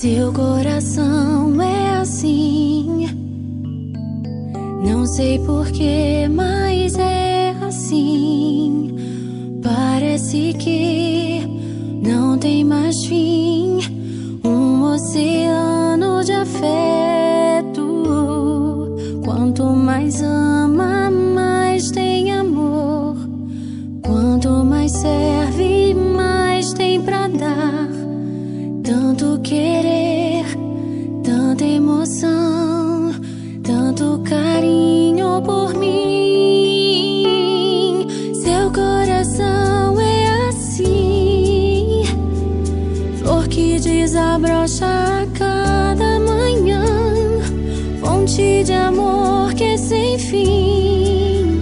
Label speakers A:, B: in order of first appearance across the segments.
A: Seu coração é assim, não sei porquê, mas é assim. Parece que não tem mais fim, um oceano de afeto. Quanto mais ama, mais tem amor. Quanto mais serve, mais tem pra dar. Tanto querer, tanta emoção, tanto carinho por mim. Seu coração é assim, flor que desabrocha a cada manhã, fonte de amor que é sem fim.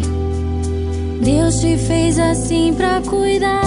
A: Deus te fez assim pra cuidar